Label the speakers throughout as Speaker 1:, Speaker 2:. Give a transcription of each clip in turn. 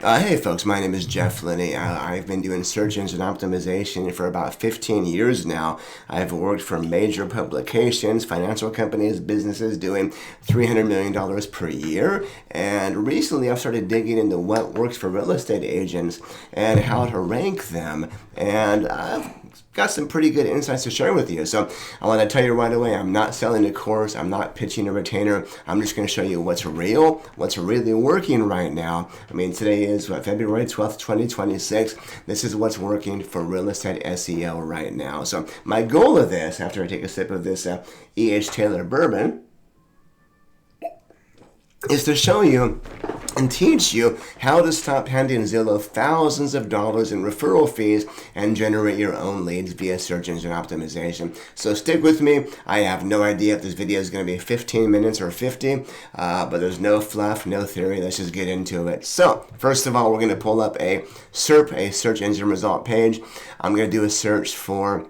Speaker 1: Hey folks, my name is Jeff Lenney. I've been doing search engine optimization for about 15 years now. I've worked for major publications, financial companies, businesses doing $300 million per year. And recently I've started digging into what works for real estate agents and how to rank them. And I've got some pretty good insights to share with you. So I want to tell you right away, I'm not selling a course. I'm not pitching a retainer. I'm just going to show you what's real, what's really working right now. I mean, today is February 12th, 2026. This is what's working for real estate SEO right now. So my goal of this, after I take a sip of this E.H. Taylor bourbon, is to show you and teach you how to stop handing Zillow thousands of dollars in referral fees and generate your own leads via search engine optimization. So stick with me. I have no idea if this video is going to be 15 minutes or 50, but there's no fluff, no theory. Let's just get into it. So first of all, we're going to pull up a SERP, a search engine result page. I'm going to do a search for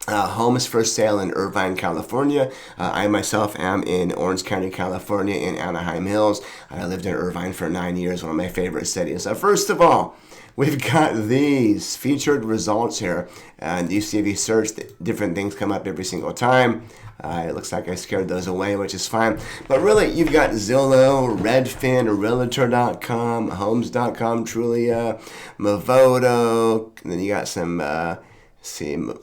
Speaker 1: homes for sale in Irvine, California. I myself am in Orange County, California, in Anaheim Hills. I lived in Irvine for 9 years, one of my favorite cities. So first of all, we've got these featured results here. And you see if you search, different things come up every single time. It looks like I scared those away, which is fine. But really, you've got Zillow, Redfin, Realtor.com, Homes.com, Trulia, Movoto, and then you got some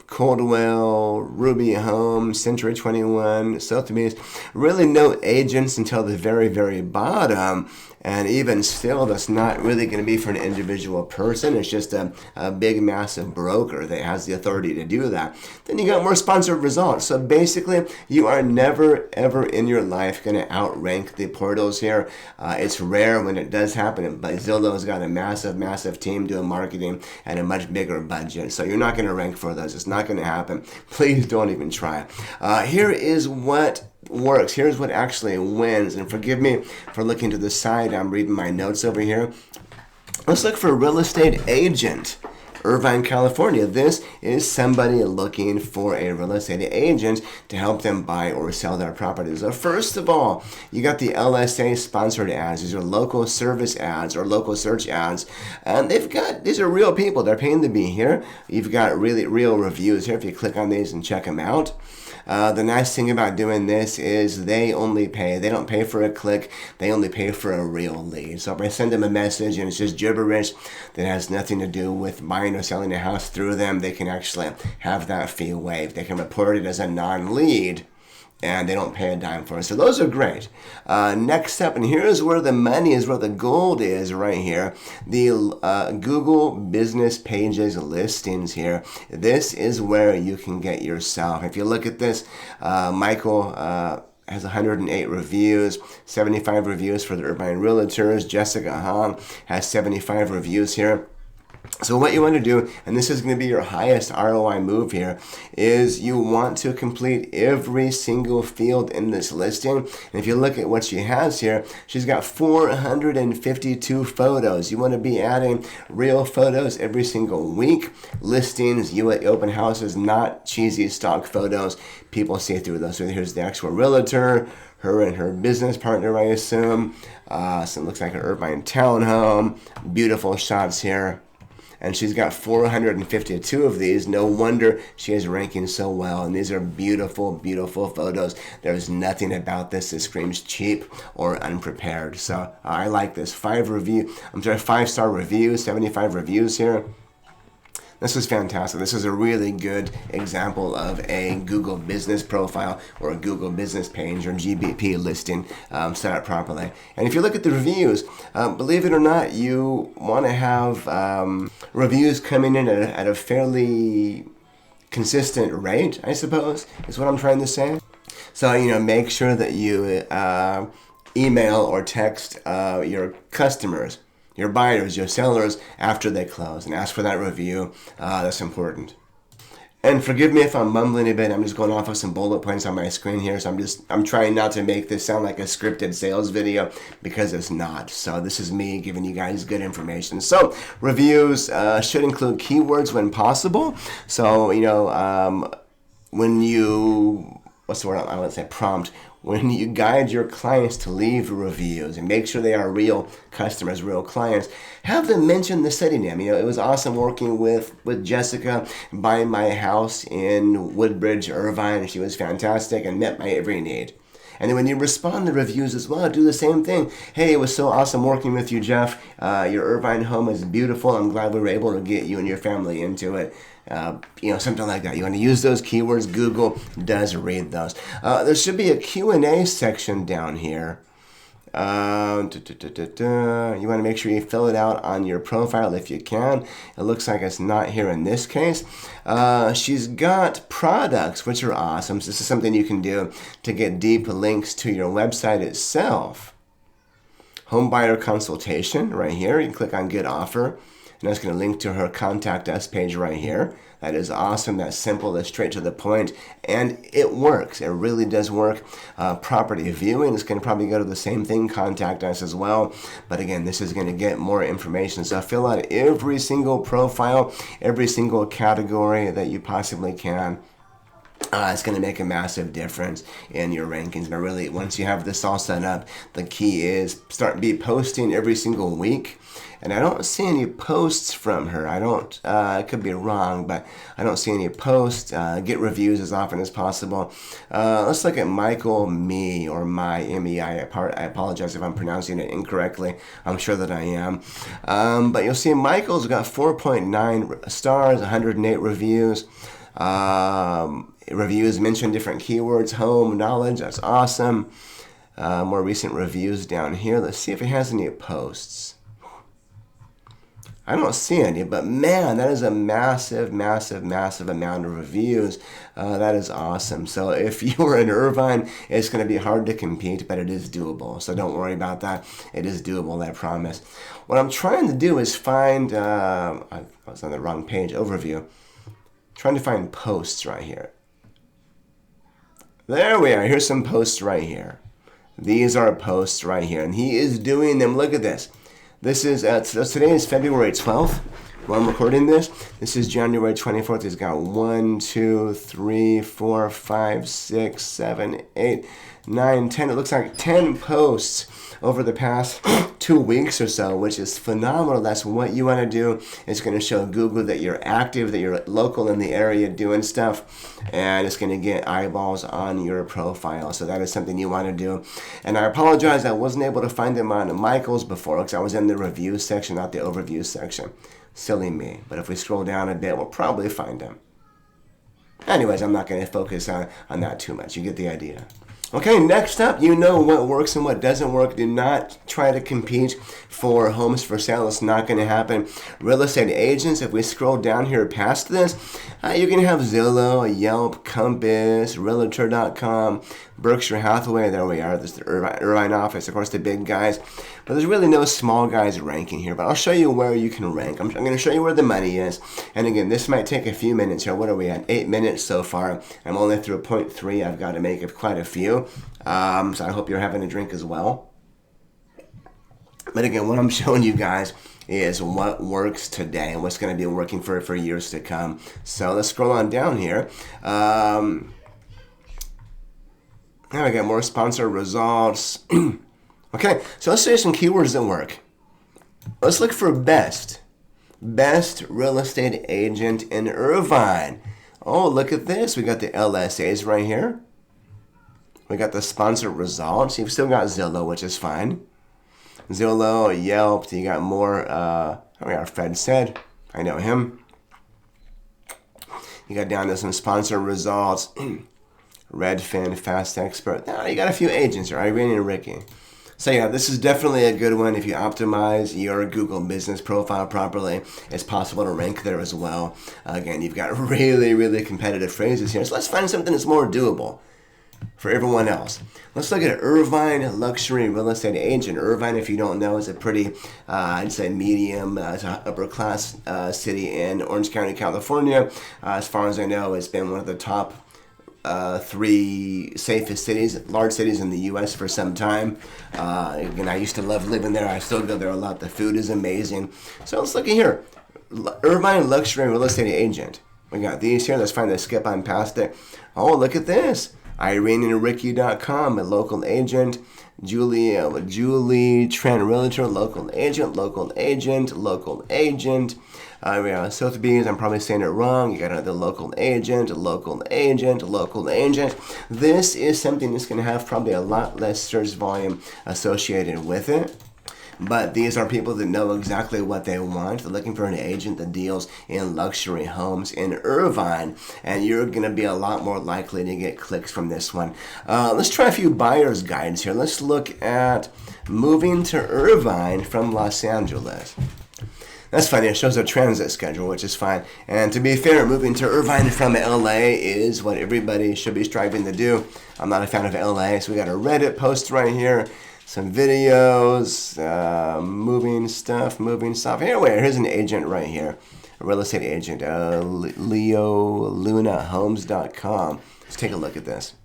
Speaker 1: Coldwell, Ruby Home, Century 21, Sotheby's. Really no agents until the very, very bottom. And even still, that's not really going to be for an individual person. It's just a big, massive broker that has the authority to do that. Then you got more sponsored results. So basically, you are never, ever in your life going to outrank the portals here. It's rare when it does happen, but Zillow's got a massive, massive team doing marketing and a much bigger budget. So you're not going to rank for those. It's not going to happen. Please don't even try. Here is what works. Here's what actually wins. And forgive me for looking to the side. I'm reading my notes over here. Let's look for real estate agent. Irvine, California. This is somebody looking for a real estate agent to help them buy or sell their properties. So first of all, you got the LSA sponsored ads. These are local service ads or local search ads. And these are real people. They're paying to be here. You've got really real reviews here if you click on these and check them out. The nice thing about doing this is they don't pay for a click, they only pay for a real lead. So if I send them a message and it's just gibberish that has nothing to do with buying or selling a house through them, they can actually have that fee waived. They can report it as a non-lead, and they don't pay a dime for it. So those are great. Next up, and here's where the money is, where the gold is right here. The Google Business Pages listings here. This is where you can get yourself. If you look at this, Michael has 108 reviews, 75 reviews for the Irvine Realtors. Jessica Hong has 75 reviews here. So what you want to do, and this is going to be your highest ROI move here, is you want to complete every single field in this listing. And if you look at what she has here, she's got 452 photos. You want to be adding real photos every single week. Listings, you at open houses, not cheesy stock photos. People see through those. So here's the actual realtor, her and her business partner, I assume. So it looks like an Irvine townhome. Beautiful shots here. And she's got 452 of these. No wonder she is ranking so well. And these are beautiful, beautiful photos. There's nothing about this that screams cheap or unprepared. So I like this. 5-star review, 75 reviews here. This is fantastic. This is a really good example of a Google business profile or a Google business page or GBP listing set up properly. And if you look at the reviews, believe it or not, you want to have reviews coming in at a fairly consistent rate, I suppose, is what I'm trying to say. So, make sure that you email or text your customers, your buyers, your sellers, after they close, and ask for that review. That's important. And forgive me if I'm mumbling a bit. I'm just going off of some bullet points on my screen here. So I'm trying not to make this sound like a scripted sales video, because it's not. So this is me giving you guys good information. So reviews should include keywords when possible. So, when you what's the word I would say, prompt, when you guide your clients to leave reviews and make sure they are real customers, real clients, have them mention the city name. It was awesome working with Jessica, buying my house in Woodbridge, Irvine. She was fantastic and met my every need. And then when you respond to reviews as well, do the same thing. Hey, it was so awesome working with you, Jeff. Your Irvine home is beautiful. I'm glad we were able to get you and your family into it. Something like that. You want to use those keywords. Google does read those. There should be a Q&A section down here. You want to make sure you fill it out on your profile if you can. It looks like it's not here in this case. She's got products, which are awesome. So this is something you can do to get deep links to your website itself. Home buyer consultation right here. You can click on get offer. And that's going to link to her contact us page right here. That is awesome. That's simple. That's straight to the point. And it works. It really does work. Property viewing is going to probably go to the same thing. Contact us as well. But again, this is going to get more information. So fill out every single profile, every single category that you possibly can. It's going to make a massive difference in your rankings. But really, once you have this all set up, the key is be posting every single week. And I don't see any posts from her. I could be wrong, but I don't see any posts. Get reviews as often as possible. Let's look at Michael Me, or My, M-E-I. I apologize if I'm pronouncing it incorrectly. I'm sure that I am. But you'll see Michael's got 4.9 stars, 108 reviews. Reviews mention different keywords, home, knowledge. That's awesome. More recent reviews down here. Let's see if it has any posts. I don't see any, but man, that is a massive, massive, massive amount of reviews. That is awesome. So if you're in Irvine, it's going to be hard to compete, but it is doable. So don't worry about that. It is doable, I promise. What I'm trying to do is find, I was on the wrong page, overview. Trying to find posts right here. There we are. Here's some posts right here. These are posts right here, and he is doing them. Look at this. This is today is February 12th. When I'm recording this, this is January 24th. He's got 1, 2, 3, 4, 5, 6, 7, 8, 9, 10. It looks like 10 posts over the past 2 weeks or so, which is phenomenal. That's what you want to do. It's going to show Google that you're active, that you're local in the area doing stuff, and it's going to get eyeballs on your profile. So that is something you want to do. And I apologize, I wasn't able to find them on Michael's before because I was in the review section, not the overview section. Silly me. But if we scroll down a bit, we'll probably find them. Anyways, I'm not going to focus on that too much. You get the idea. Okay, next up, you know what works and what doesn't work. Do not try to compete for homes for sale. It's not going to happen. Real estate agents, if we scroll down here past this, you can have Zillow, Yelp, Compass, Realtor.com, Berkshire Hathaway. There we are. This is the Irvine office. Of course, the big guys. But there's really no small guys ranking here. But I'll show you where you can rank. I'm going to show you where the money is. And again, this might take a few minutes here. What are we at? 8 minutes so far. I'm only through 0.3. I've got to make it quite a few. So I hope you're having a drink as well. But again, what I'm showing you guys is what works today and what's going to be working for years to come. So let's scroll on down here. Now we got more sponsor results. Okay, so let's say some keywords that work. Let's look for best real estate agent in Irvine. Oh, look at this. We got the LSAs right here. We got the sponsor results. You've still got Zillow, which is fine. Zillow, Yelp. You got more. Here we are. Fred said. I know him. You got down to some sponsor results. Redfin, Fast Expert. Now you got a few agents here. Irene and Ricky. So yeah, this is definitely a good one. If you optimize your Google business profile properly, it's possible to rank there as well. Again, you've got really, really competitive phrases here. So let's find something that's more doable for everyone else. Let's look at Irvine luxury real estate agent. Irvine, if you don't know, is a pretty, I'd say medium to upper class city in Orange County, California. As far as I know, it's been one of the top 3 safest cities, large cities in the U.S. for some time. Again, I used to love living there. I still go there a lot. The food is amazing. So let's look at here. Irvine luxury real estate agent. We got these here. Let's find the skip on past it. Oh, look at this. IreneandRicky.com, a local agent. Julie Trent Realtor, local agent, local agent, local agent. Sotheby's, I'm probably saying it wrong. You got another local agent, local agent, local agent. This is something that's going to have probably a lot less search volume associated with it. But these are people that know exactly what they want. They're looking for an agent that deals in luxury homes in Irvine, and you're going to be a lot more likely to get clicks from this one. Let's try a few buyer's guides here. Let's look at moving to Irvine from Los Angeles. That's funny. It shows a transit schedule, which is fine. And to be fair, moving to Irvine from LA is what everybody should be striving to do. I'm not a fan of LA, so we got a Reddit post right here. Some videos, moving stuff. Here's an agent right here, a real estate agent, leolunahomes.com. Let's take a look at this.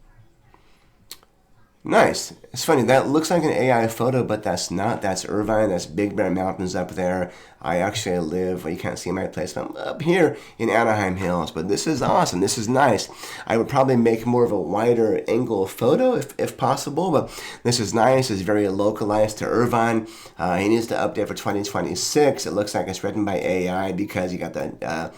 Speaker 1: Nice. It's funny, that looks like an AI photo, but that's not. That's Irvine. That's Big Bear Mountains up there. I actually live, well, you can't see my place, but I'm up here in Anaheim Hills. But this is awesome. This is nice. I would probably make more of a wider angle photo if possible, but this is nice. It's very localized to Irvine. He needs to update for 2026. It looks like it's written by AI because you got the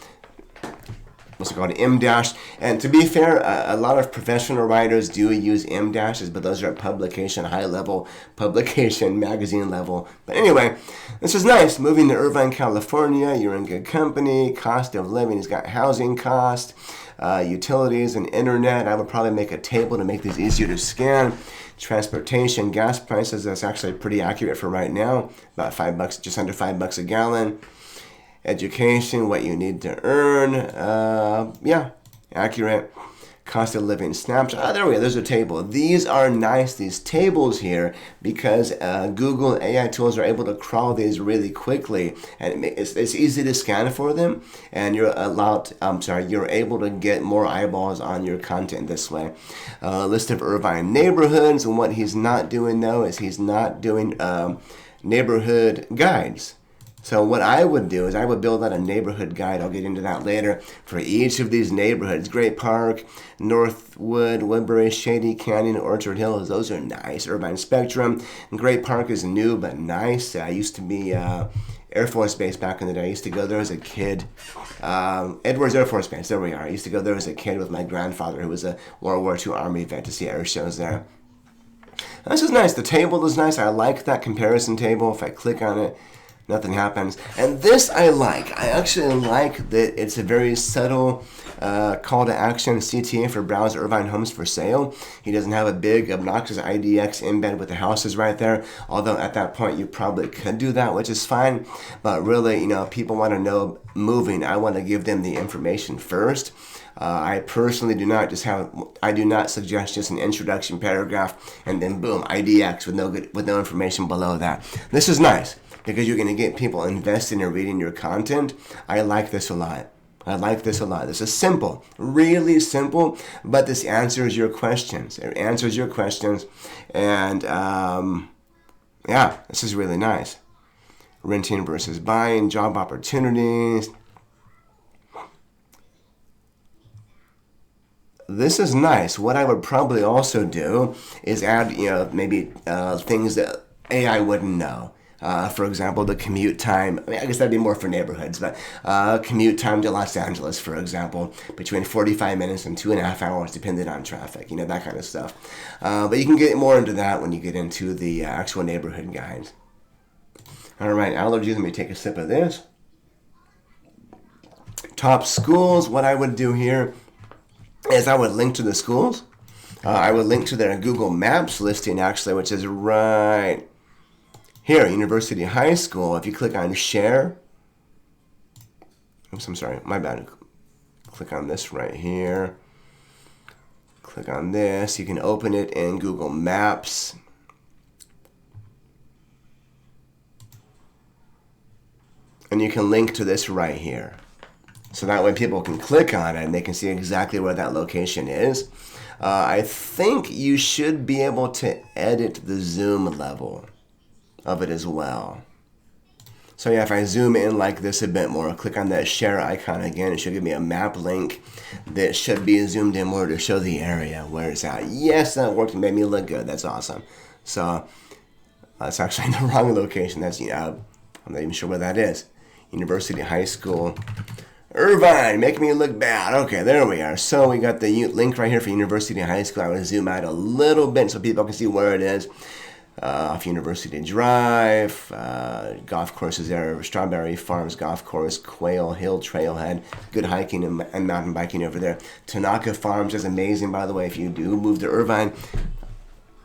Speaker 1: what's it called, M-dash. And to be fair, a lot of professional writers do use M-dashes, but those are publication, high-level publication, magazine level. But anyway, this is nice. Moving to Irvine, California, you're in good company. Cost of living, he's got housing cost, utilities, and internet. I would probably make a table to make these easier to scan. Transportation, gas prices, that's actually pretty accurate for right now. About $5, just under $5 a gallon. Education, what you need to earn, accurate. Cost of living snapshot. There we go. There's a table. These are nice, these tables here, because Google AI tools are able to crawl these really quickly, and it's easy to scan for them, and you're able to get more eyeballs on your content this way. List of Irvine neighborhoods, and what he's not doing though is he's not doing neighborhood guides. So what I would do is I would build out a neighborhood guide. I'll get into that later for each of these neighborhoods. Great Park, Northwood, Woodbury, Shady Canyon, Orchard Hills. Those are nice. Irvine Spectrum. Great Park is new but nice. I used to be Air Force Base back in the day. I used to go there as a kid. Edwards Air Force Base. There we are. I used to go there as a kid with my grandfather, who was a World War II Army vet, to see air shows there. This is nice. The table is nice. I like that comparison table. If I click on it, nothing happens. And this I like. I actually like that it's a very subtle call to action, CTA for browse Irvine homes for sale. He doesn't have a big obnoxious IDX embed with the houses right there, although at that point you probably could do that, which is fine. But really, people want to know moving. I want to give them the information first. I personally do not suggest just an introduction paragraph and then boom, IDX with no information below that. This is nice, because you're going to get people invested in reading your content. I like this a lot. This is simple, really simple, but this answers your questions. It answers your questions, and this is really nice. Renting versus buying, job opportunities. This is nice. What I would probably also do is add, maybe things that AI wouldn't know. For example, the commute time. I guess that'd be more for neighborhoods, but commute time to Los Angeles, for example, between 45 minutes and 2.5 hours, depending on traffic, that kind of stuff. But you can get more into that when you get into the actual neighborhood guides. All right, allergies. Let me take a sip of this. Top schools. What I would do here is I would link to the schools. I would link to their Google Maps listing, actually, which is right here, University High School. If you click on share, oops, I'm sorry, my bad. Click on this right here. Click on this. You can open it in Google Maps. And you can link to this right here. So that way people can click on it and they can see exactly where that location is. I think you should be able to edit the zoom level of it as well. So yeah, if I zoom in like this a bit more, click on that share icon again, it should give me a map link that should be zoomed in more to show the area where it's at. Yes, that worked and made me look good. That's awesome. So that's actually in the wrong location. That's, I'm not even sure where that is. University High School. Irvine, making me look bad. Okay, there we are. So we got the link right here for University High School. I want to zoom out a little bit so people can see where it is. Off University Drive, golf courses there, Strawberry Farms Golf Course, Quail Hill Trailhead, good hiking and mountain biking over there. Tanaka Farms is amazing, by the way, if you do move to Irvine.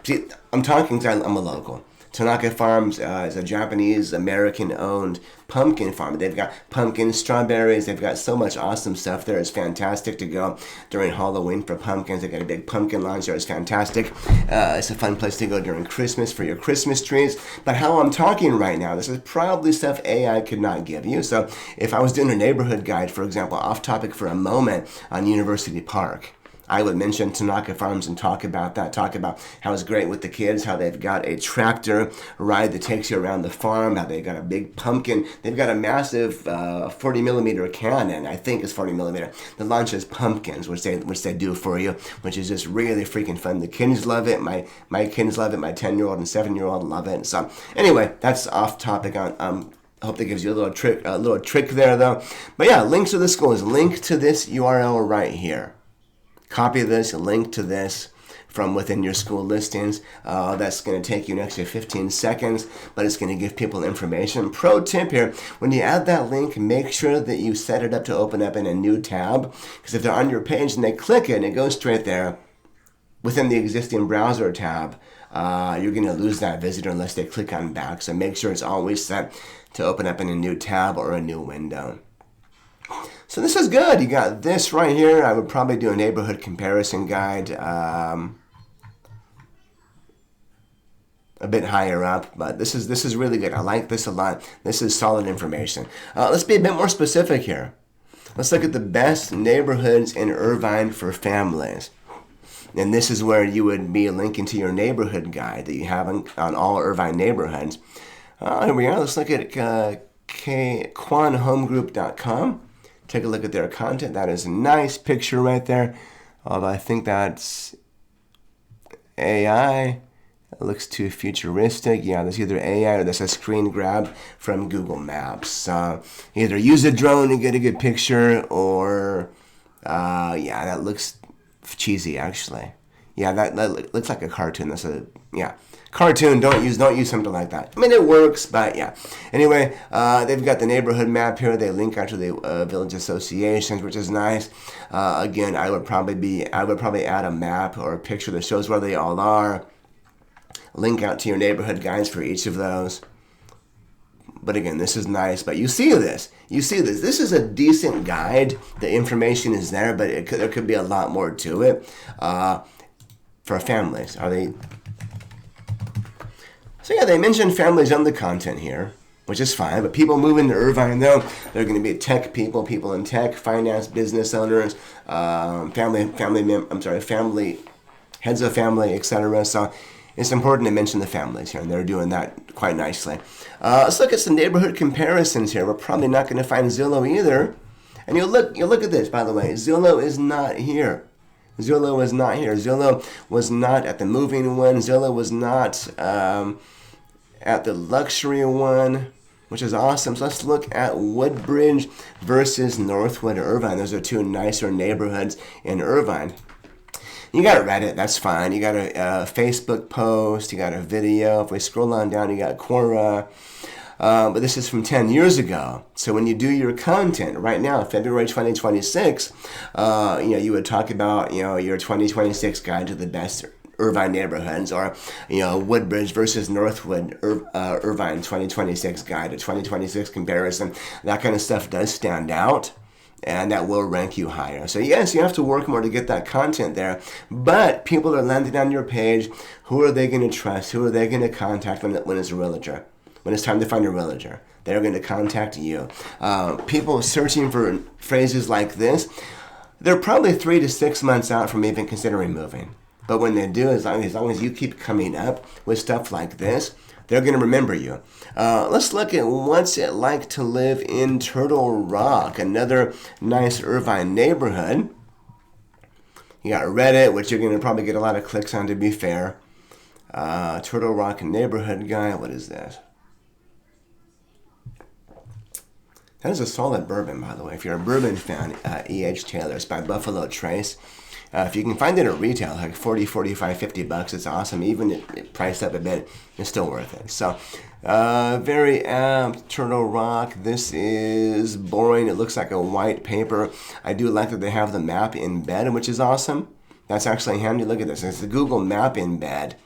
Speaker 1: See, I'm talking because I'm a local. Tanaka Farms is a Japanese-American-owned pumpkin farm. They've got pumpkins, strawberries. They've got so much awesome stuff there. It's fantastic to go during Halloween for pumpkins. They've got a big pumpkin launch there. It's fantastic. It's a fun place to go during Christmas for your Christmas trees. But how I'm talking right now, this is probably stuff AI could not give you. So if I was doing a neighborhood guide, for example, off topic for a moment on University Park, I would mention Tanaka Farms and talk about that, talk about how it's great with the kids, how they've got a tractor ride that takes you around the farm, how they've got a big pumpkin. They've got a massive 40 millimeter cannon, I think it's 40 millimeter, that launches pumpkins, which they do for you, which is just really freaking fun. The kids love it. My kids love it. My 10-year-old and 7-year-old love it. So anyway, that's off topic on I hope that gives you a little trick there though. But yeah, links to the schools. Link to this URL right here. Copy this, link to this from within your school listings. That's going to take you an extra 15 seconds, but it's going to give people information. Pro tip here, when you add that link, make sure that you set it up to open up in a new tab, because if they're on your page and they click it and it goes straight there within the existing browser tab, you're going to lose that visitor unless they click on back. So make sure it's always set to open up in a new tab or a new window. So this is good. You got this right here. I would probably do a neighborhood comparison guide a bit higher up, but this is really good. I like this a lot. This is solid information. Let's be a bit more specific here. Let's look at the best neighborhoods in Irvine for families. And this is where you would be linking to your neighborhood guide that you have on all Irvine neighborhoods. Here we are. Let's look at quanhomegroup.com. Take a look at their content. That is a nice picture right there. Although I think that's AI. It looks too futuristic. Yeah, that's either AI or that's a screen grab from Google Maps. Either use a drone to get a good picture, or yeah, that looks cheesy actually. Yeah, that looks like a cartoon. That's a cartoon. Don't use something like that. I mean, it works, but yeah. Anyway, they've got the neighborhood map here. They link out to the village associations, which is nice. Again, I would probably add a map or a picture that shows where they all are. Link out to your neighborhood guides for each of those. But again, this is nice. But you see this. This is a decent guide. The information is there, but there could be a lot more to it. For families, So yeah, they mentioned families on the content here, which is fine. But people moving to Irvine, though, they're going to be tech people in tech, finance, business owners, family, heads of family, etc. So it's important to mention the families here, and they're doing that quite nicely. Let's look at some neighborhood comparisons here. We're probably not going to find Zillow either. And you'll look at this, by the way. Zillow is not here. Zillow was not at the moving one. Zillow was not at the luxury one, which is awesome. So let's look at Woodbridge versus Northwood Irvine. Those are two nicer neighborhoods in Irvine. You got Reddit, that's fine. You got a Facebook post, you got a video. If we scroll on down, you got Quora. But this is from 10 years ago. So when you do your content right now, February 2026, you would talk about, your 2026 guide to the best Irvine neighborhoods, or, Woodbridge versus Northwood Irvine 2026 guide, a 2026 comparison. That kind of stuff does stand out, and that will rank you higher. So yes, you have to work more to get that content there, but people are landing on your page. Who are they going to trust? Who are they going to contact when it's a realtor? When it's time to find a realtor, they're going to contact you. People searching for phrases like this, they're probably 3 to 6 months out from even considering moving. But when they do, as long as you keep coming up with stuff like this, they're going to remember you. Let's look at what's it like to live in Turtle Rock, another nice Irvine neighborhood. You got Reddit, which you're going to probably get a lot of clicks on, to be fair. Turtle Rock neighborhood guy, what is that? That is a solid bourbon, by the way. If you're a bourbon fan, E.H. Taylor. It's by Buffalo Trace. If you can find it at retail, like 40, 45, 50 bucks, it's awesome. Even it priced up a bit, it's still worth it. So, very apt, Turtle Rock. This is boring. It looks like a white paper. I do like that they have the map in bed, which is awesome. That's actually handy. Look at this. It's the Google map in bed,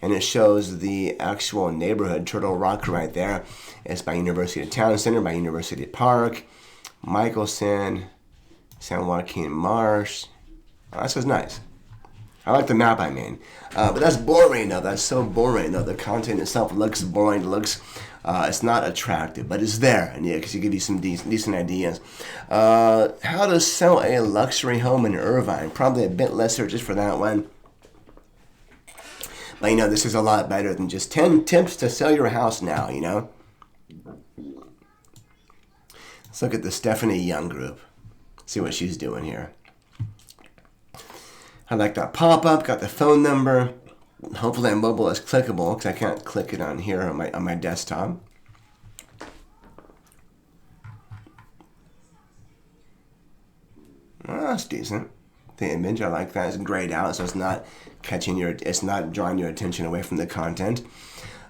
Speaker 1: and it shows the actual neighborhood, Turtle Rock, right there. It's by University of Town Center, by University Park, Michelson, San Joaquin Marsh. Oh, this is nice. I like the map, I mean. But that's boring, though. That's so boring, though. The content itself looks boring. It's not attractive, but it's there. And yeah, because it gives you some decent ideas. How to sell a luxury home in Irvine. Probably a bit less searches for that one. But, this is a lot better than just 10 tips to sell your house now, Let's look at the Stephanie Young group. See what she's doing here. I like that pop-up, got the phone number. Hopefully that mobile is clickable because I can't click it on here on my desktop. Oh, that's decent. The image, I like that. It's grayed out, so it's not drawing your attention away from the content.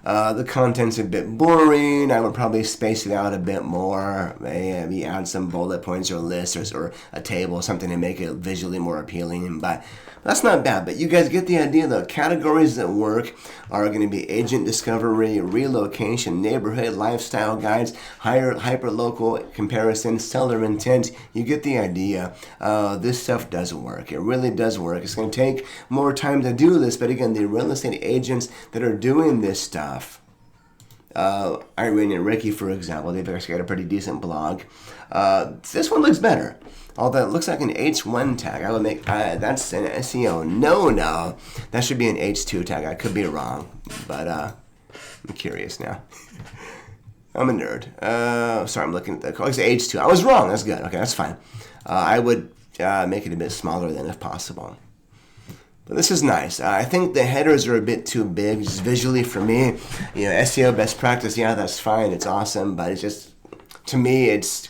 Speaker 1: The content's a bit boring. I would probably space it out a bit more. Maybe add some bullet points or lists or a table, something to make it visually more appealing. But that's not bad. But you guys get the idea. The categories that work are going to be agent discovery, relocation, neighborhood, lifestyle guides, hyper-local comparison, seller intent. You get the idea. This stuff does work. It really does work. It's going to take more time to do this. But again, the real estate agents that are doing this stuff, Irene and Ricky, for example, they've actually got a pretty decent blog. This one looks better. Although it looks like an H1 tag. I would make, that's an SEO no. That should be an H2 tag. I could be wrong, but I'm curious now. I'm a nerd. Sorry, I'm looking at the code. It's H2. I was wrong. That's good. Okay, that's fine. I would make it a bit smaller then if possible. But this is nice. I think the headers are a bit too big, just visually for me. SEO best practice, yeah, that's fine. It's awesome, but it's just, to me, it's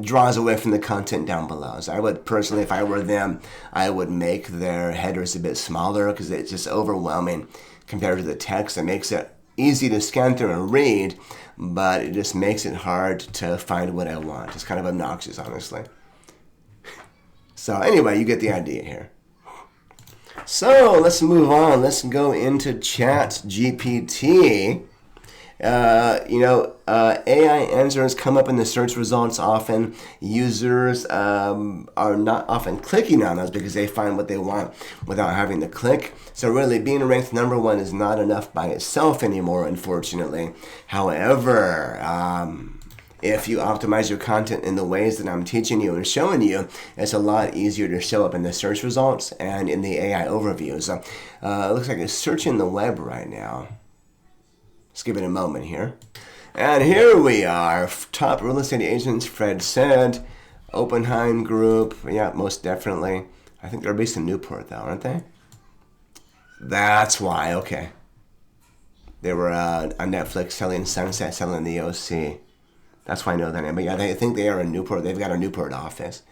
Speaker 1: draws away from the content down below. So I would personally, if I were them, I would make their headers a bit smaller because it's just overwhelming compared to the text. It makes it easy to scan through and read, but it just makes it hard to find what I want. It's kind of obnoxious, honestly. So anyway, you get the idea here. So let's move on. Let's go into ChatGPT. AI answers come up in the search results often. Users are not often clicking on those because they find what they want without having to click. So really, being ranked number one is not enough by itself anymore, unfortunately. However, if you optimize your content in the ways that I'm teaching you and showing you, it's a lot easier to show up in the search results and in the AI overview. So it looks like it's searching the web right now. Let's give it a moment here. And here we are. Top real estate agents, Fred said. Oppenheim Group. Yeah, most definitely. I think they're based in Newport, though, aren't they? That's why. Okay. They were on Netflix selling Sunset, selling the OC. That's why I know that name. But yeah, I think they are in Newport. They've got a Newport office.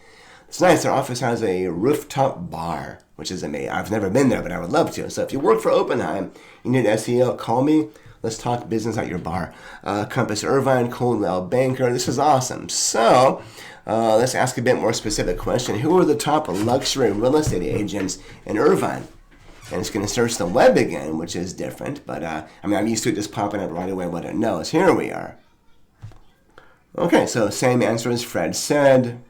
Speaker 1: It's nice. Their office has a rooftop bar, which is amazing. I've never been there, but I would love to. So if you work for Oppenheim, you need SEO, call me. Let's talk business at your bar. Compass Irvine, Coldwell Banker. This is awesome. So let's ask a bit more specific question. Who are the top luxury real estate agents in Irvine? And it's going to search the web again, which is different. But I'm used to it just popping up right away what it knows. Here we are. Okay, so same answer as Fred said.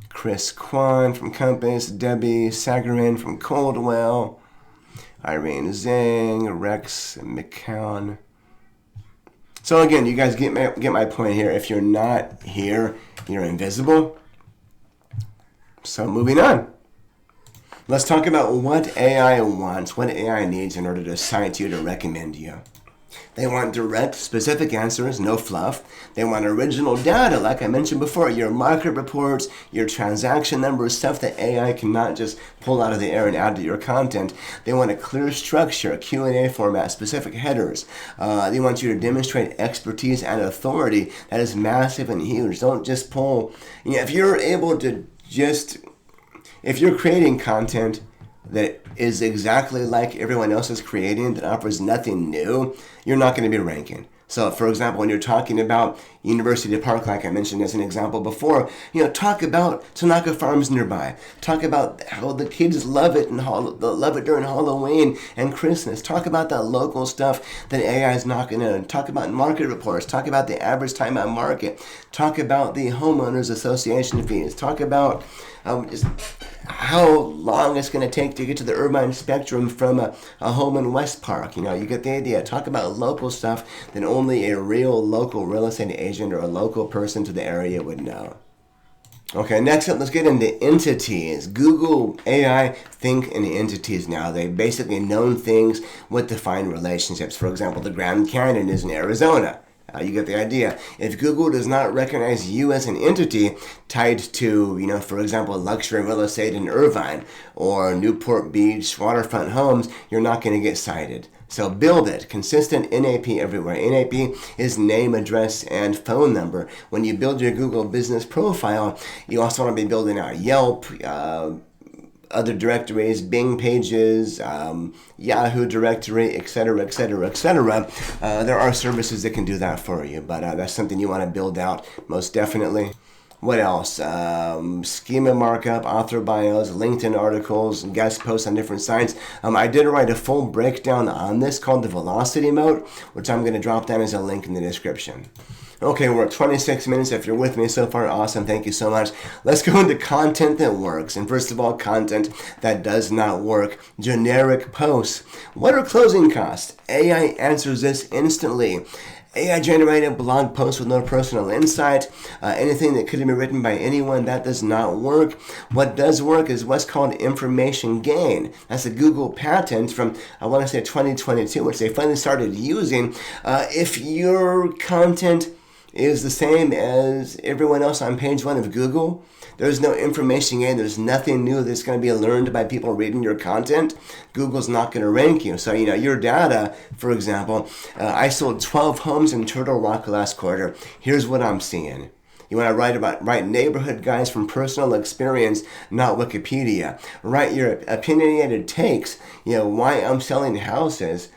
Speaker 1: Chris Kwan from Compass, Debbie Sagarin from Coldwell, Irene Zhang, Rex McCown. So again, you guys get my point here. If you're not here, you're invisible. So moving on. Let's talk about what AI wants, what AI needs in order to cite you, to recommend you. They want direct, specific answers, no fluff. They want original data, like I mentioned before, your market reports, your transaction numbers, stuff that AI cannot just pull out of the air and add to your content. They want a clear structure, Q&A format, specific headers. They want you to demonstrate expertise and authority. That is massive and huge. Don't just pull, if you're able to if you're creating content that is exactly like everyone else is creating, that offers nothing new, you're not going to be ranking. So, for example, when you're talking about University Park, like I mentioned as an example before, talk about Tanaka Farms nearby. Talk about how the kids love it and love it during Halloween and Christmas. Talk about that local stuff that AI is not going to. Talk about market reports. Talk about the average time on market. Talk about the homeowners association fees. Talk about just how long it's going to take to get to the Irvine Spectrum from a home in West Park. You get the idea. Talk about local stuff that only a real local real estate agent or a local person to the area would know. Okay, next up, let's get into entities. Google AI think in entities now. They've basically known things with defined relationships. For example, the Grand Canyon is in Arizona. You get the idea. If Google does not recognize you as an entity tied to, for example, luxury real estate in Irvine or Newport Beach waterfront homes, you're not going to get cited. So build it. Consistent NAP everywhere. NAP is name, address, and phone number. When you build your Google business profile, you also want to be building out Yelp, other directories, Bing pages, Yahoo directory, etc., etc., etc. There are services that can do that for you, but that's something you want to build out most definitely. What else? Schema markup, author bios, LinkedIn articles, guest posts on different sites. I did write a full breakdown on this called the Velocity Mode, which I'm going to drop down as a link in the description. Okay, we're at 26 minutes. If you're with me so far, awesome. Thank you so much. Let's go into content that works. And first of all, content that does not work. Generic posts. What are closing costs? AI answers this instantly. AI-generated blog posts with no personal insight, anything that could have been written by anyone, that does not work. What does work is what's called information gain. That's a Google patent from, I want to say 2022, which they finally started using. If your content is the same as everyone else on page 1 of Google, there's no information gain, there's nothing new that's going to be learned by people reading your content, Google's not going to rank you. So, your data, for example, I sold 12 homes in Turtle Rock last quarter. Here's what I'm seeing. You want to write neighborhood guides from personal experience, not Wikipedia. Write your opinionated takes, why I'm selling houses,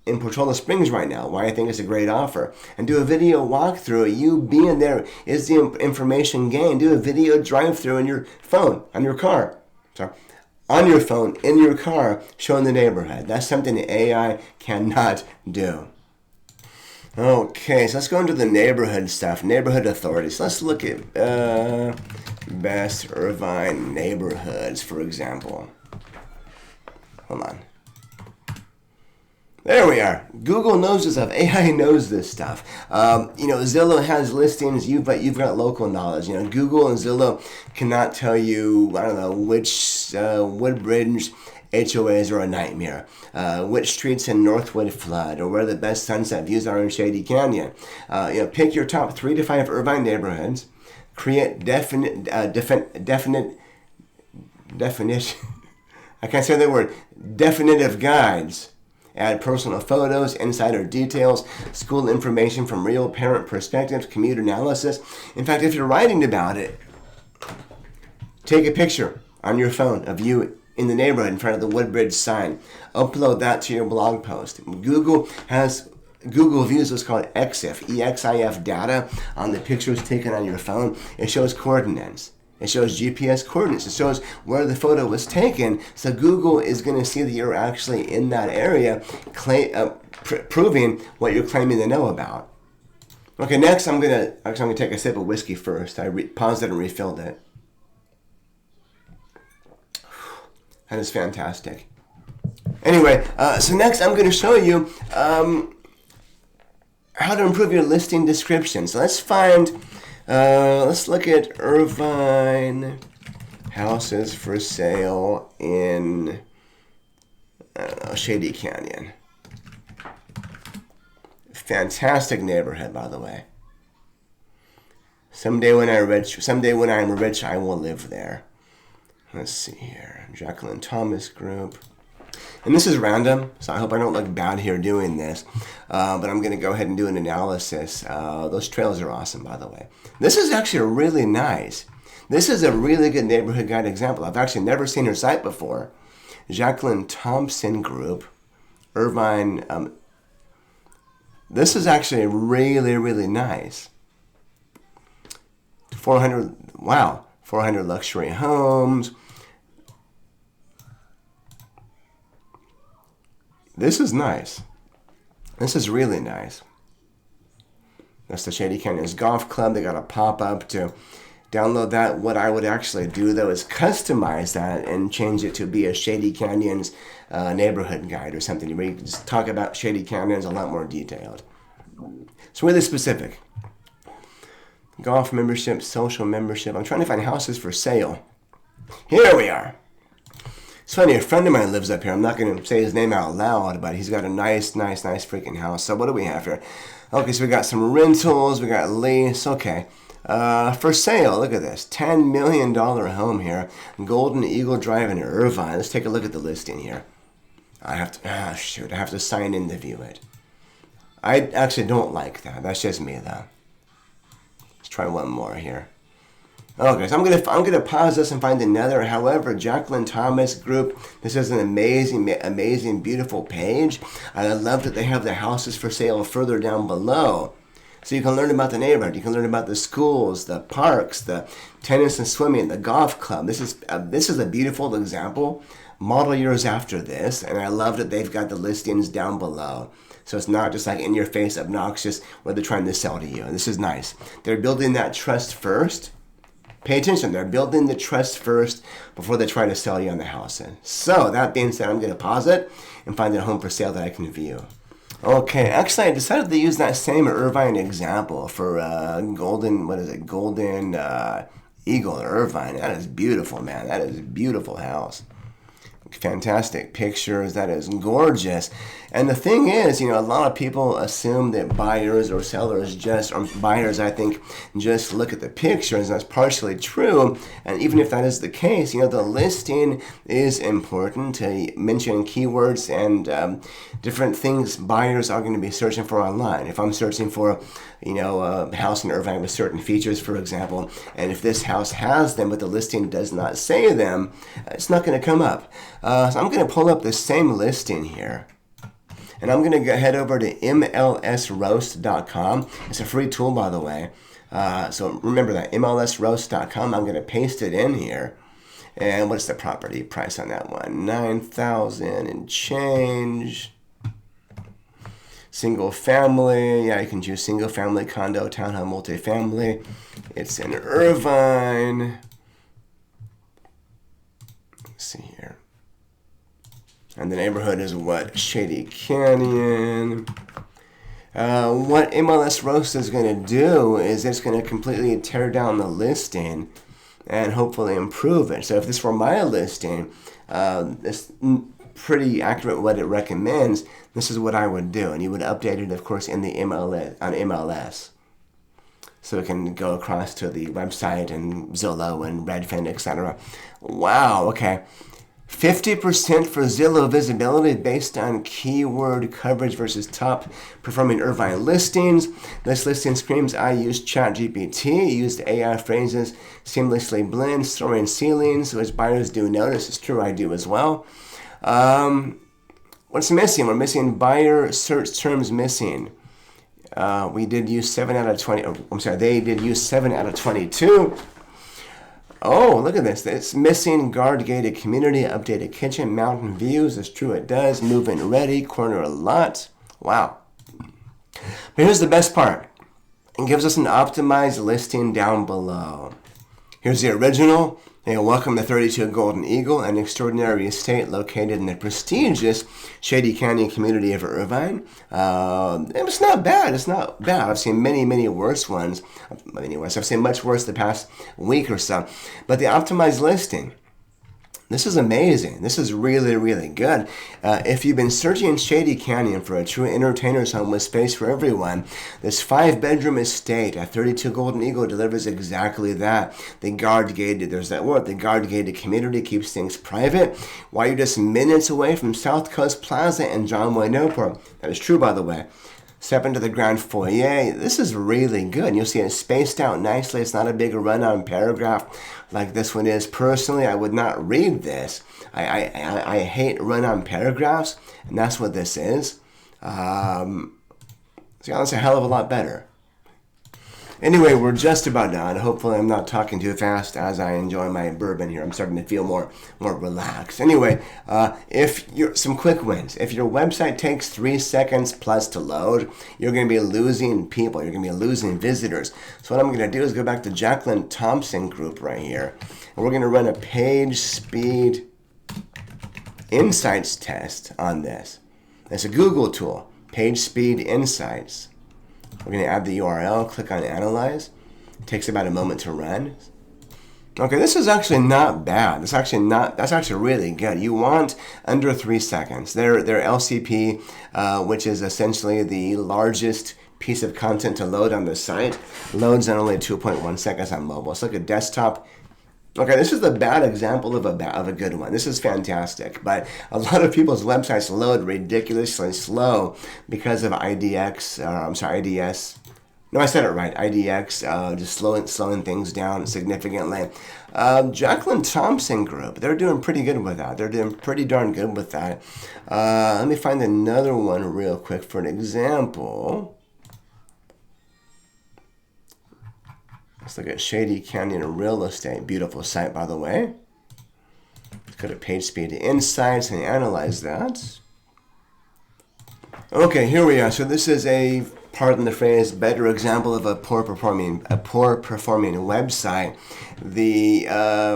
Speaker 1: in Portola Springs right now, why I think it's a great offer. And do a video walkthrough. You being there is the information gain. Do a video drive-through on your phone, on your car. On your phone, in your car, showing the neighborhood. That's something the AI cannot do. Okay, so let's go into the neighborhood stuff, neighborhood authorities. Let's look at best Irvine neighborhoods, for example. Hold on. There we are. Google knows this stuff. AI knows this stuff. Zillow has listings, but you've got local knowledge. Google and Zillow cannot tell you, which Woodbridge HOAs are a nightmare, which streets in Northwood flood, or where the best sunset views are in Shady Canyon. Pick your top 3 to 5 Irvine neighborhoods. Create definition. I can't say that word. Definitive guides. Add personal photos, insider details, school information from real parent perspectives, commute analysis. In fact, if you're writing about it, take a picture on your phone of you in the neighborhood in front of the Woodbridge sign. Upload that to your blog post. Google views what's called EXIF, EXIF data on the pictures taken on your phone. It shows coordinates. It shows GPS coordinates. It shows where the photo was taken. So Google is going to see that you're actually in that area, proving what you're claiming to know about. Okay, next I'm going to take a sip of whiskey first. I paused it and refilled it. That is fantastic. Anyway, so next I'm going to show you how to improve your listing description. So let's look at Irvine houses for sale in, I don't know, Shady Canyon. Fantastic neighborhood, by the way. Someday when I'm rich, I will live there. Let's see here. Jacqueline Thomas Group. And this is random, so I hope I don't look bad here doing this. But I'm going to go ahead and do an analysis. Those trails are awesome, by the way. This is actually really nice. This is a really good neighborhood guide example. I've actually never seen her site before. Jacqueline Thompson Group, Irvine. This is actually really, really nice. 400 luxury homes. This is nice. This is really nice. That's the Shady Canyons Golf Club. They got a pop-up to download that. What I would actually do, though, is customize that and change it to be a Shady Canyons neighborhood guide or something where you can just talk about Shady Canyons a lot more detailed. It's really specific. Golf membership, social membership. I'm trying to find houses for sale. Here we are. It's funny, a friend of mine lives up here. I'm not going to say his name out loud, but he's got a nice freaking house. So what do we have here? Okay, so we got some rentals. We got lease. Okay. For sale, look at this. $10 million home here. Golden Eagle Drive in Irvine. Let's take a look at the listing here. I have to sign in to view it. I actually don't like that. That's just me, though. Let's try one more here. Okay, so I'm gonna pause this and find another. However, Jacqueline Thomas Group, this is an amazing, beautiful page. I love that they have the houses for sale further down below. So you can learn about the neighborhood. You can learn about the schools, the parks, the tennis and swimming, the golf club. This is a beautiful example. Model years after this, and I love that they've got the listings down below. So it's not just like in your face, obnoxious, what they're trying to sell to you. And this is nice. They're building that trust first. Pay attention. They're building the trust first before they try to sell you on the house. So that being said, I'm going to pause it and find a home for sale that I can view. Okay, actually, I decided to use that same Irvine example for Golden Eagle Irvine. That is beautiful, man. That is a beautiful house. Fantastic pictures. That is gorgeous. And the thing is, a lot of people assume that buyers or sellers or buyers, I think, just look at the pictures. And that's partially true. And even if that is the case, the listing is important to mention keywords and different things buyers are going to be searching for online. If I'm searching for, a house in Irvine with certain features, for example, and if this house has them but the listing does not say them, it's not going to come up. So I'm going to pull up the same listing here. And I'm going to head over to mlsroast.com. It's a free tool, by the way. So remember that, mlsroast.com. I'm going to paste it in here. And what's the property price on that one? $9,000 and change. Single family. Yeah, you can choose single family, condo, townhome, multifamily. It's in Irvine. Let's see here. And the neighborhood is what? Shady Canyon. What MLS Roast is going to do is it's going to completely tear down the listing and hopefully improve it. So if this were my listing, it's pretty accurate what it recommends. This is what I would do. And you would update it, of course, in the MLS. So it can go across to the website and Zillow and Redfin, etc. Wow, okay. 50% for Zillow visibility based on keyword coverage versus top performing Irvine listings. This listing screams, I use ChatGPT, used AI phrases, seamlessly blend, storing ceilings, which buyers do notice. It's true, I do as well. What's missing? We're missing buyer search terms missing. We did use 7 out of 20. They did use 7 out of 22. Oh, look at this. It's missing guard gated community, updated kitchen, mountain views. It's true, it does. Move-in ready, corner lot. Wow. But here's the best part. It gives us an optimized listing down below. Here's the original. Hey, welcome to 32 Golden Eagle, an extraordinary estate located in the prestigious Shady Canyon community of Irvine. It's not bad. It's not bad. I've seen many worse ones. I've seen much worse the past week or so. But the optimized listing, this is amazing. This is really good. If you've been searching in Shady Canyon for a true entertainer's home with space for everyone, this 5-bedroom estate at 32 Golden Eagle delivers exactly that. The guard-gated, there's that word, the guard-gated community keeps things private while you're just minutes away from South Coast Plaza and John Wayne Airport. That is true, by the way. Step into the grand foyer. This is really good. You'll see it spaced out nicely. It's not a big run-on paragraph like this one is. Personally, I would not read this. I hate run-on paragraphs, and that's what this is. So that's a hell of a lot better. Anyway, we're just about done. Hopefully I'm not talking too fast as I enjoy my bourbon here. I'm starting to feel more relaxed. Anyway, some quick wins. If your website takes 3 seconds plus to load, you're going to be losing people. You're going to be losing visitors. So what I'm going to do is go back to Jacqueline Thompson group right here. And we're going to run a page speed insights test on this. It's a Google tool, page speed insights. We're going to add the URL, click on Analyze. It takes about a moment to run. Okay, this is actually not bad. That's actually really good. You want under 3 seconds. Their LCP, which is essentially the largest piece of content to load on the site, loads in only 2.1 seconds on mobile. So look at desktop. Okay, this is the bad example of a good one. This is fantastic, but a lot of people's websites load ridiculously slow because of IDX. IDS. No, I said it right. IDX just slowing things down significantly. Jacqueline Thompson Group, they're doing pretty good with that. They're doing pretty darn good with that. Let me find another one real quick for an example. Let's look at Shady Canyon Real Estate. Beautiful site, by the way. Let's go to Page Speed Insights and analyze that. Okay, here we are. So this is a, pardon the phrase, better example of a poor performing website. The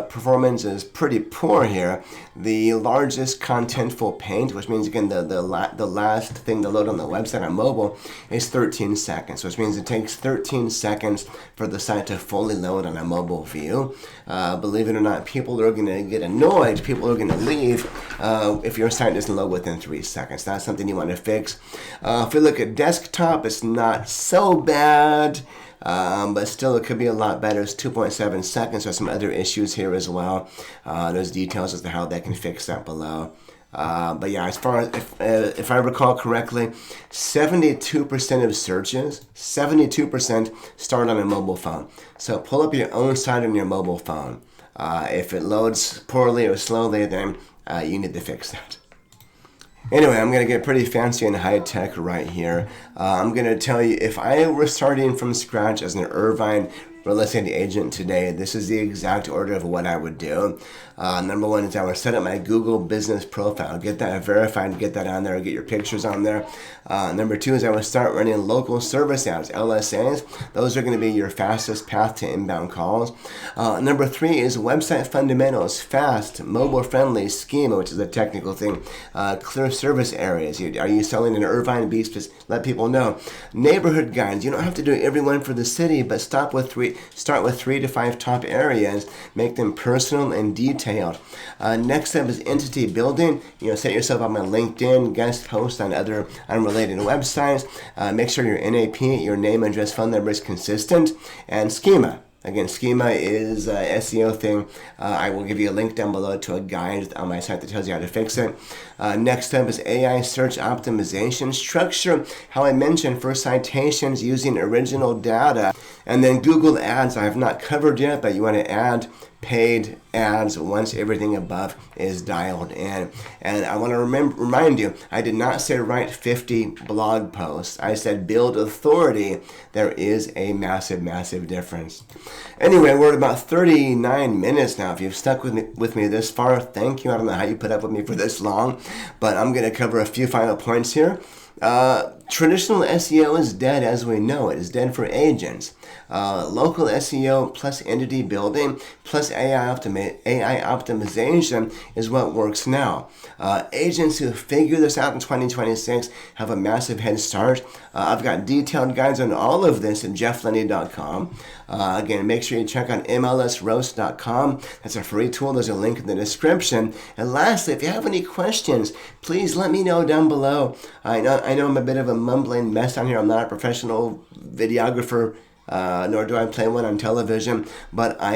Speaker 1: performance is pretty poor here. The largest contentful paint, which means again the last thing to load on the website on mobile, is 13 seconds, which means it takes 13 seconds for the site to fully load on a mobile view. Believe it or not, people are going to get annoyed. People are going to leave if your site doesn't load within 3 seconds. That's something you want to fix. If we look at desktop, it's not so bad. But still, it could be a lot better. It's 2.7 seconds. There's some other issues here as well. There's details as to how they can fix that below. But yeah, as far as if I recall correctly, 72% of searches, 72% start on a mobile phone. So pull up your own site on your mobile phone. If it loads poorly or slowly, then you need to fix that. Anyway, I'm going to get pretty fancy and high-tech right here. I'm going to tell you, if I were starting from scratch as an Irvine real estate agent today, this is the exact order of what I would do. Number one is I would set up my Google business profile, get that verified, get that on there, get your pictures on there. Number two is I would start running local service ads, LSAs. Those are going to be your fastest path to inbound calls. Number three is website fundamentals, fast, mobile-friendly schema, which is a technical thing. Clear service areas. Are you selling in Irvine Beach? Just let people know. Neighborhood guides. You don't have to do every one for the city, but start with 3 to 5 top areas. Make them personal and detailed. Next up is entity building. Set yourself up on LinkedIn, guest post on other unrelated websites. Make sure your NAP, your name, address, phone number is consistent. And schema. Again, schema is an SEO thing. I will give you a link down below to a guide on my site that tells you how to fix it. Next up is AI search optimization. Structure, how I mentioned, for citations using original data. And then Google Ads, I have not covered yet, but you want to add paid ads once everything above is dialed in. And I want to remind you, I did not say write 50 blog posts. I said build authority. There is a massive difference. Anyway, we're at about 39 minutes now. If you've stuck with me this far, thank you. I don't know how you put up with me for this long, but I'm going to cover a few final points here. Traditional SEO is dead as we know it. It's dead for agents. Local SEO plus entity building plus AI optimization is what works now. Agents who figure this out in 2026 have a massive head start. I've got detailed guides on all of this at jefflenney.com. Again, make sure you check out mlsroast.com. That's a free tool. There's a link in the description. And lastly, if you have any questions, please let me know down below. I know I'm a bit of a mumbling mess down here. I'm not a professional videographer, nor do I play one on television, but I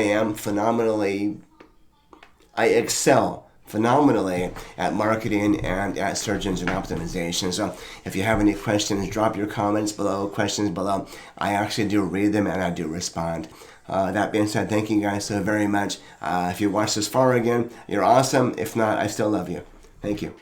Speaker 1: excel phenomenally at marketing and at search engine optimization. So if you have any questions, drop your questions below. I actually do read them and I do respond. That being said, thank you guys so very much. If you watched this far again, you're awesome. If not, I still love you. Thank you.